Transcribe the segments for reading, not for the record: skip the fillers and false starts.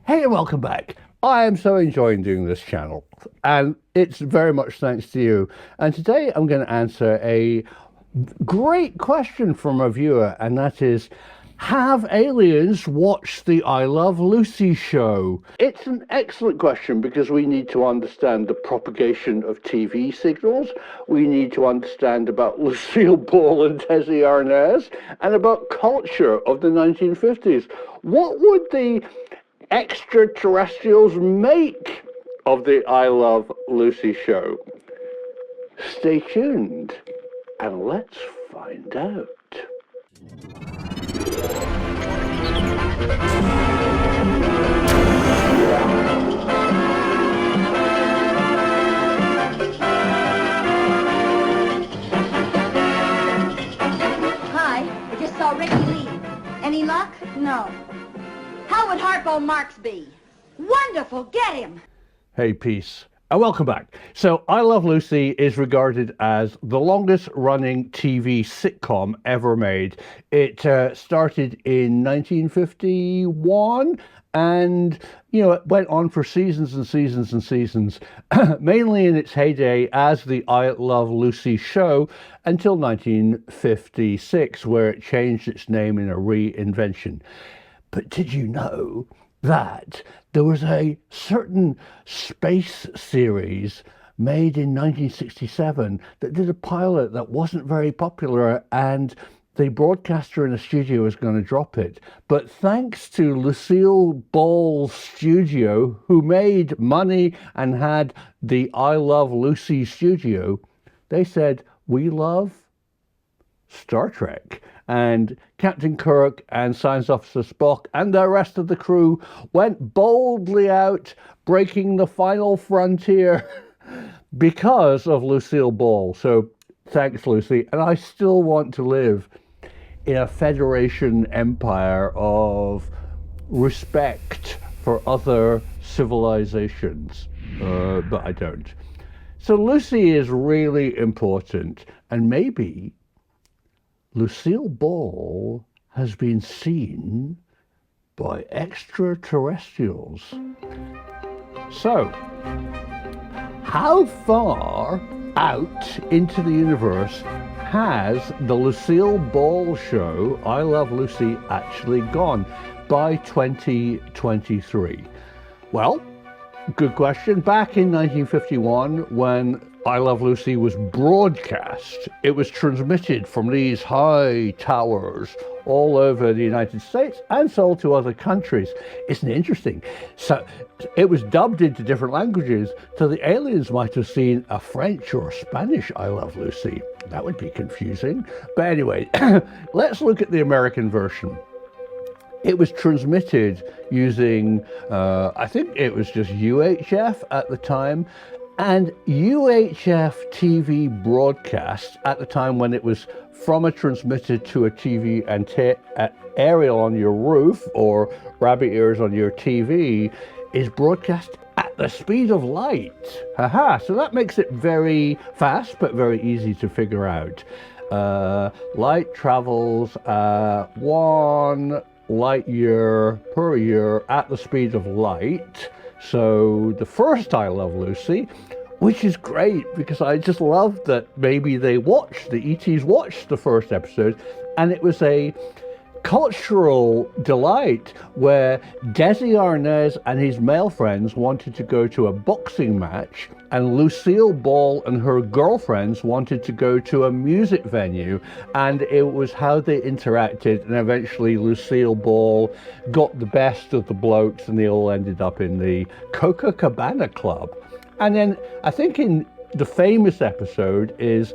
Hey and welcome back. I am so enjoying doing this channel and it's very much thanks to you. And today I'm going to answer a great question from a viewer, and that is, have aliens watched the I Love Lucy show? It's an excellent question because we need to understand the propagation of TV signals. We need to understand about Lucille Ball and Desi Arnaz and about culture of the 1950s. What would the extraterrestrials make of the I Love Lucy show? Stay tuned and let's find out. Hi, I just saw Ricky leave. Any luck? No. How would Harpo Marx be? Wonderful, get him! Hey, peace. And welcome back. So, I Love Lucy is regarded as the longest running TV sitcom ever made. It started in 1951 and, it went on for seasons and seasons and seasons, mainly in its heyday as the I Love Lucy show until 1956, where it changed its name in a reinvention. But did you know that there was a certain space series made in 1967 that did a pilot that wasn't very popular, and the broadcaster in the studio was going to drop it. But thanks to Lucille Ball's studio, who made money and had the I Love Lucy studio, they said, we love Star Trek. And Captain Kirk and Science Officer Spock and the rest of the crew went boldly out, breaking the final frontier because of Lucille Ball. So thanks, Lucy. And I still want to live in a Federation empire of respect for other civilizations, but I don't. So Lucy is really important, and maybe Lucille Ball has been seen by extraterrestrials. So, how far out into the universe has the Lucille Ball show, I Love Lucy, actually gone by 2023? Well, good question. Back in 1951, when I Love Lucy was broadcast, it was transmitted from these high towers all over the United States and sold to other countries. Isn't it interesting? So it was dubbed into different languages, so the aliens might have seen a French or Spanish I Love Lucy. That would be confusing. But anyway, let's look at the American version. It was transmitted using, I think it was just UHF at the time. And UHF TV broadcasts at the time, when it was from a transmitter to a TV and aerial on your roof or rabbit ears on your TV, is broadcast at the speed of light. Haha, so that makes it very fast but very easy to figure out. Light travels 1 light year per year at the speed of light. So the first I Love Lucy, which is great because I just love that maybe the ETs watched the first episode, and it was a cultural delight where Desi Arnaz and his male friends wanted to go to a boxing match, and Lucille Ball and her girlfriends wanted to go to a music venue, and it was how they interacted, and eventually Lucille Ball got the best of the blokes and they all ended up in the Cabana Club. And then I think in the famous episode is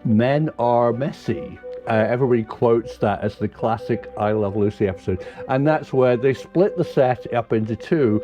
Men Are Messy. Everybody quotes that as the classic I Love Lucy episode, and that's where they split the set up into two,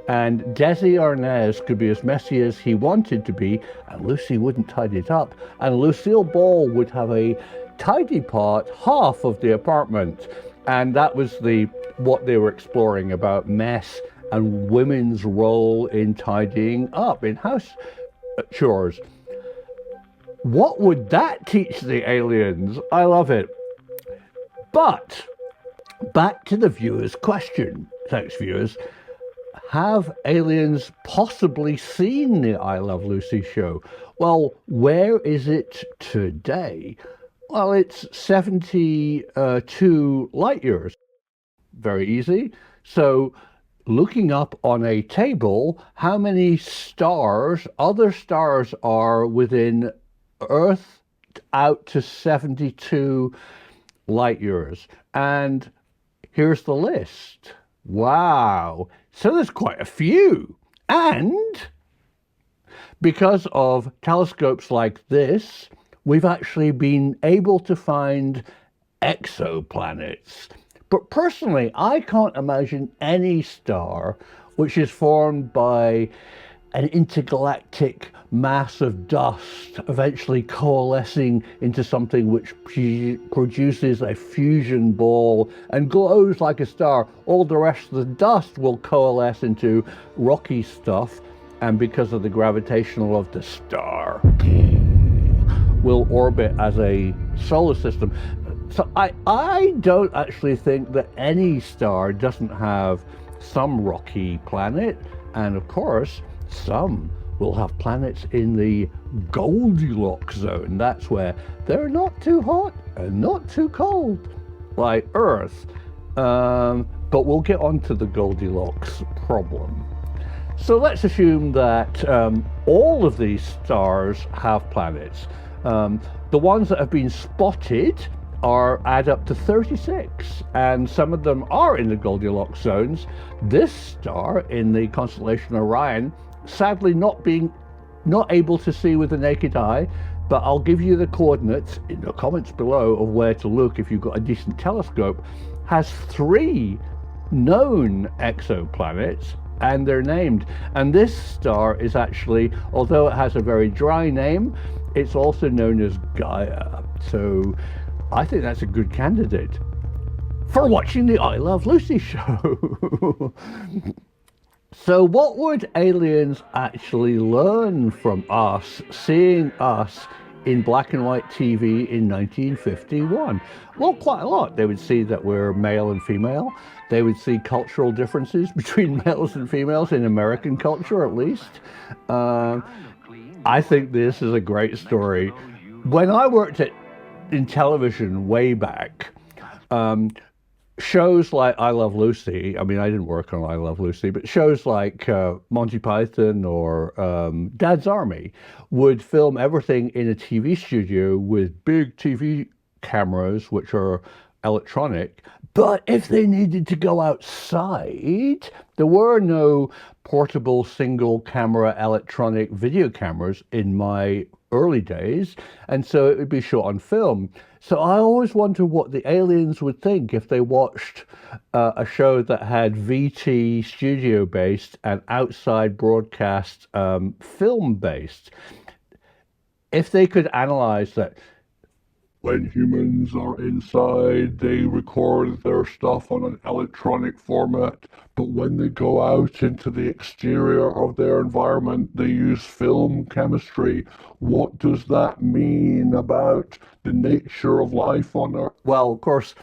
and Desi Arnaz could be as messy as he wanted to be, and Lucy wouldn't tidy it up, and Lucille Ball would have a tidy part half of the apartment, and that was what they were exploring about mess and women's role in tidying up in house chores. What would that teach the aliens? I love it. But back to the viewer's question. Thanks, viewers. have aliens possibly seen the I Love Lucy show? Well, where is it today? Well, it's 72 light years. Very easy. So, looking up on a table, how many stars, other stars, are within Earth out to 72 light years? And here's the list. Wow. So there's quite a few. And because of telescopes like this, we've actually been able to find exoplanets. But personally, I can't imagine any star which is formed by an intergalactic mass of dust eventually coalescing into something which produces a fusion ball and glows like a star. All the rest of the dust will coalesce into rocky stuff, and because of the gravitational of the star, will orbit as a solar system. So I don't actually think that any star doesn't have some rocky planet, and of course some will have planets in the Goldilocks zone. That's where they're not too hot and not too cold, like Earth. But we'll get onto the Goldilocks problem. So let's assume that all of these stars have planets. The ones that have been spotted add up to 36, and some of them are in the Goldilocks zones. This star in the constellation Orion, sadly not able to see with the naked eye, but I'll give you the coordinates in the comments below of where to look if you've got a decent telescope, has 3 known exoplanets, and they're named. And this star is actually, although it has a very dry name, it's also known as Gaia. So I think that's a good candidate for watching the I Love Lucy show. So what would aliens actually learn from us, seeing us in black and white TV in 1951? Well, quite a lot. They would see that we're male and female. They would see cultural differences between males and females in American culture, at least. I think this is a great story. When I worked in television way back, shows like I Love Lucy, I mean, I didn't work on I Love Lucy, but shows like Monty Python or Dad's Army would film everything in a TV studio with big TV cameras, which are electronic. But if they needed to go outside, there were no portable single camera electronic video cameras in my early days, and so it would be shot on film. So I always wonder what the aliens would think if they watched a show that had VT studio based and outside broadcast film based. If they could analyze that when humans are inside, they record their stuff on an electronic format, but when they go out into the exterior of their environment, they use film chemistry. What does that mean about the nature of life on Earth? Well, of course,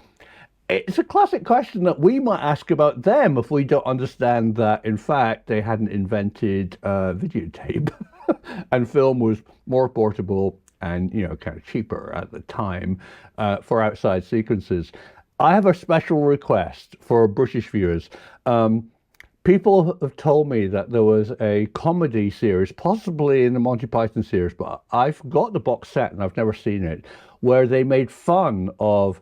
it's a classic question that we might ask about them if we don't understand that, in fact, they hadn't invented videotape and film was more portable and, you know, kind of cheaper at the time for outside sequences. I have a special request for British viewers. People have told me that there was a comedy series, possibly in the Monty Python series, but I've got the box set and I've never seen it, where they made fun of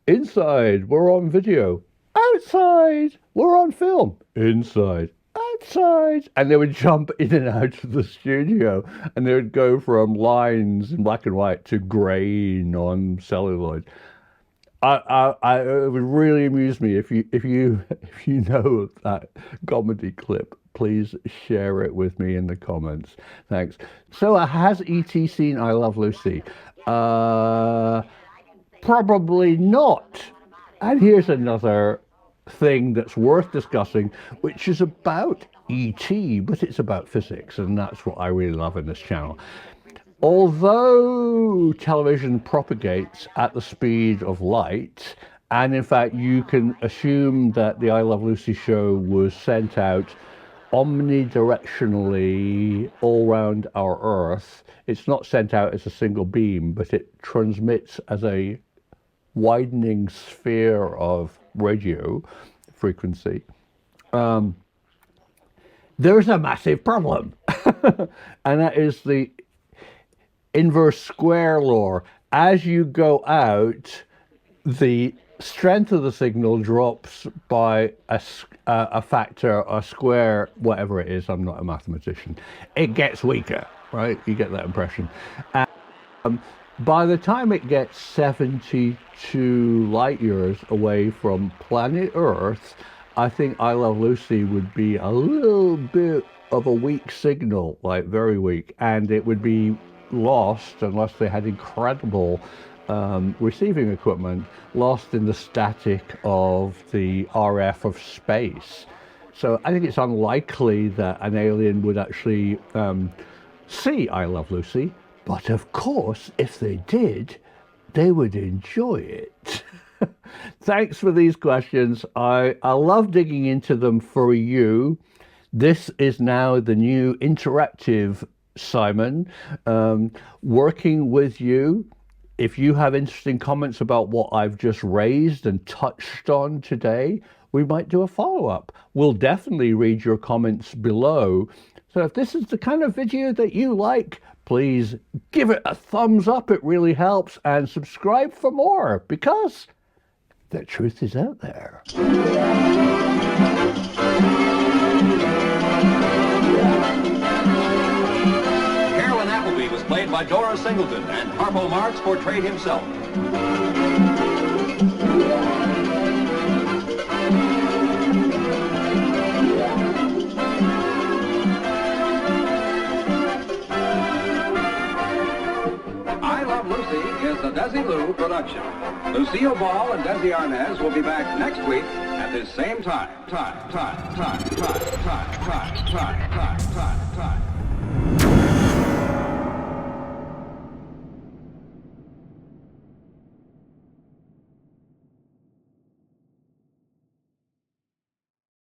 inside, we're on video, outside, we're on film, inside, outside, and they would jump in and out of the studio, and they would go from lines in black and white to grain on celluloid. It would really amuse me if you know that comedy clip. Please share it with me in the comments. Thanks. So has E.T. seen I Love Lucy? Probably not. And here's another thing that's worth discussing, which is about E.T., but it's about physics, and that's what I really love in this channel. Although television propagates at the speed of light And in fact, you can assume that the I Love Lucy show was sent out omnidirectionally all around our Earth. It's not sent out as a single beam, but it transmits as a widening sphere of radio frequency. There's a massive problem, and that is the inverse square law. As you go out, the strength of the signal drops by a factor, a square, whatever it is. I'm not a mathematician. It gets weaker, right? You get that impression. By the time it gets 72 light years away from planet Earth, I think I Love Lucy would be a little bit of a weak signal, like very weak, and it would be lost unless they had incredible receiving equipment, lost in the static of the RF of space. So I think it's unlikely that an alien would actually see I Love Lucy, but of course, if they did, they would enjoy it. Thanks for these questions. I love digging into them for you. This is now the new interactive Simon, working with you. If you have interesting comments about what I've just raised and touched on today, we might do a follow-up. We'll definitely read your comments below. So if this is the kind of video that you like, please give it a thumbs up. It really helps. And subscribe for more, because the truth is out there. Played by Dora Singleton, and Harpo Marx portrayed himself. I Love Lucy is a Desilu production. Lucille Ball and Desi Arnaz will be back next week at this same time.